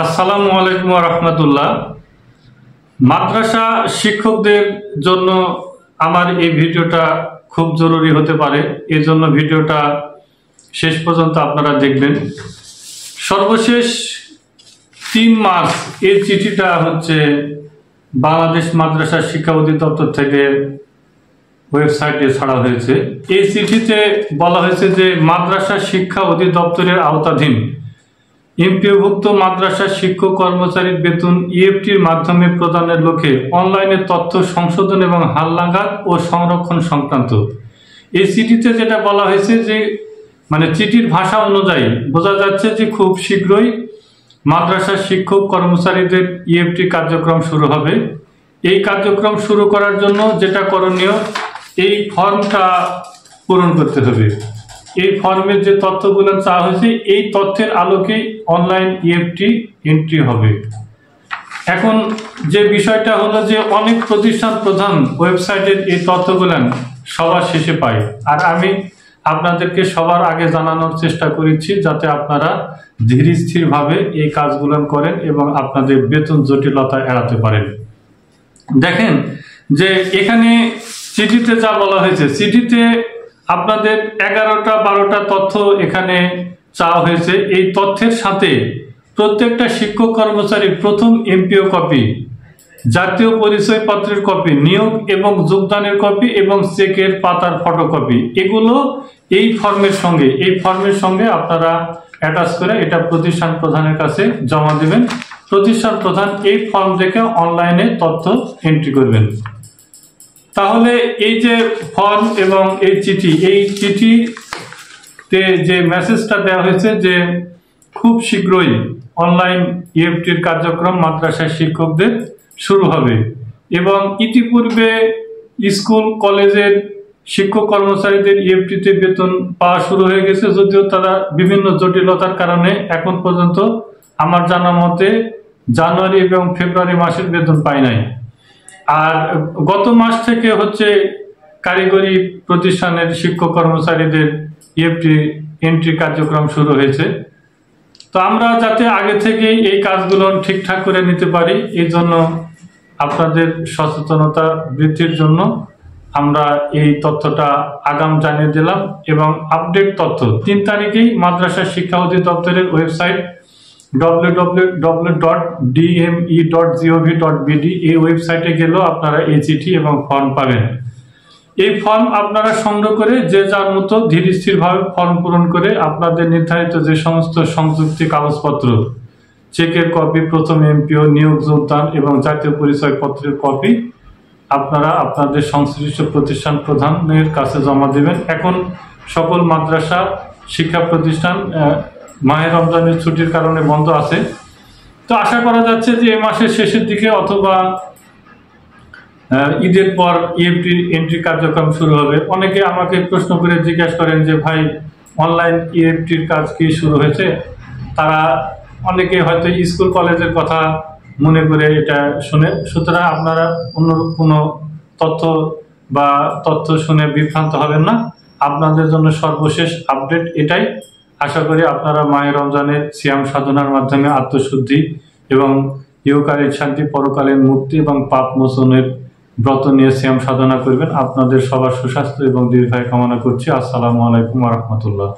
আসসালামু আলাইকুম ওয়া রাহমাতুল্লাহ। মাদ্রাসা শিক্ষকদের জন্য আমার এই ভিডিওটা খুব জরুরি হতে পারে, এই জন্য ভিডিওটা শেষ পর্যন্ত আপনারা দেখবেন। সর্বশেষ 3 মার্চ এই চিঠিটা হচ্ছে বাংলাদেশ মাদ্রাসা শিক্ষা অধিদপ্তর থেকে ওয়েবসাইটে ছাড়া হয়েছে। এই চিঠিতে বলা হয়েছে যে মাদ্রাসা শিক্ষা অধিদপ্তরের আওতাধীন এমপিওভুক্ত মাদ্রাসা শিক্ষক কর্মচারীর বেতন ইএফটির মাধ্যমে প্রদানের লক্ষ্যে অনলাইনে তথ্য সংশোধন এবং হালনাগাদ ও সংরক্ষণ সংক্রান্ত এই চিঠিতে যেটা বলা হয়েছে যে চিঠির ভাষা অনুযায়ী বোঝা যাচ্ছে যে খুব শীঘ্রই মাদ্রাসা শিক্ষক কর্মচারীদের ইএফটি কার্যক্রম শুরু হবে। এই কার্যক্রম শুরু করার জন্য যেটা করণীয়, এই ফর্মটা পূরণ করতে হবে। এই ফর্মের যে তথ্যগুলো চাওয়া হয়েছে এই তথ্যের আলোকে অনলাইন ইএফটি এন্ট্রি হবে। এখন যে বিষয়টা হলো যে অনেক প্রতিষ্ঠান প্রধান ওয়েবসাইটের এই তথ্যগুলো সবার শেষে পায়, আর আমি আপনাদেরকে সবার আগে জানানোর চেষ্টা করেছি যাতে আপনারা ধীর স্থিরভাবে এই কাজগুলো করেন এবং আপনাদের বেতন জটিলতা এড়াতে পারেন। দেখেন যে এখানে চিঠিতে যা বলা হয়েছে, চিঠিতে আপনাদের 11-12টা তথ্য এখানে চাওয়া হয়েছে। এই তথ্যের সাথে প্রত্যেকটা শিক্ষক কর্মচারী প্রথম এমপিও কপি, জাতীয় পরিচয়পত্রের কপি, নিয়োগ এবং যোগদানের কপি এবং চেকের পাতার ফটোকপি, এগুলো এই ফর্মের সঙ্গে আপনারা অ্যাটাচ করে এটা প্রতিষ্ঠান প্রধানের কাছে জমা দেবেন। প্রতিষ্ঠান প্রধান এই ফর্ম দেখে অনলাইনে তথ্য এন্ট্রি করবেন। তাহলে এই যে ফর্ম এবং এই চিঠিতে যে মেসেজটা দেওয়া হয়েছে যে খুব শীঘ্রই অনলাইন ইএফটির কার্যক্রম মাদ্রাসা শিক্ষকদের শুরু হবে এবং ইতিপূর্বে স্কুল কলেজের শিক্ষক কর্মচারীদের ইএফটিতে বেতন পাওয়া শুরু হয়ে গেছে, যদিও তারা বিভিন্ন জটিলতার কারণে এখন পর্যন্ত আমার জানা মতে জানুয়ারি এবং ফেব্রুয়ারি মাসের বেতন পায় নাই। আর গত মাস থেকে হচ্ছে কারিগরি প্রতিষ্ঠানের শিক্ষক কর্মচারীদের ইএফটি এন্ট্রি কার্যক্রম শুরু হয়েছে। তো আমরা যাতে আগে থেকেই এই কাজগুলো ঠিকঠাক করে নিতে পারি, এই জন্য আপনাদের সচেতনতা বৃদ্ধির জন্য আমরা এই তথ্যটা আগাম জানিয়ে দিলাম। এবং আপডেট তথ্য 3 তারিখেই মাদ্রাসা শিক্ষা অধিদপ্তরের ওয়েবসাইট www.dme.gov.bd এই ওয়েবসাইটে গেলেও আপনারা এই চিঠি এবং ফর্ম পাবেন। এই ফর্ম আপনারা সংগ্রহ করে যে যার মতো ধীর স্থিরভাবে ফর্ম পূরণ করে আপনাদের নির্ধারিত যে সমস্ত সংযুক্তি কাগজপত্র, চেকের কপি, প্রথম এমপিও, নিয়োগ, যোগদান এবং জাতীয় পরিচয়পত্রের কপি আপনারা আপনাদের সংশ্লিষ্ট প্রতিষ্ঠান প্রধানের কাছে জমা দেবেন। এখন সকল মাদ্রাসা শিক্ষা প্রতিষ্ঠান মাহে রমজানের ছুটির কারণে বন্ধ আছে। তো আশা করা যাচ্ছে যে এই মাসের শেষের দিকে অথবা ঈদের পর ইএফটি এন্ট্রি কার্যক্রম শুরু হবে। অনেকে আমাকে প্রশ্ন করে জিজ্ঞাসা করেন যে ভাই অনলাইন ইএফটির কাজ কি শুরু হয়েছে? তারা অনেকে হয়তো স্কুল কলেজের কথা মনে করে এটা শুনে, সুতরাং আপনারা অন্য কোনো তথ্য শুনে বিভ্রান্ত হবেন না। আপনাদের জন্য সর্বশেষ আপডেট এটাই। আশা করি আপনারা মাহে রমজানের সিয়াম সাধনার মাধ্যমে আত্মশুদ্ধি এবং ইহকালীন শান্তি, পরকালীন মুক্তি এবং পাপ মোচনের ব্রত নিয়ে সিয়াম সাধনা করবেন। আপনাদের সবার সুস্বাস্থ্য এবং দীর্ঘায়ু কামনা করছি। আসসালামু আলাইকুম ওয়া রাহমাতুল্লাহ।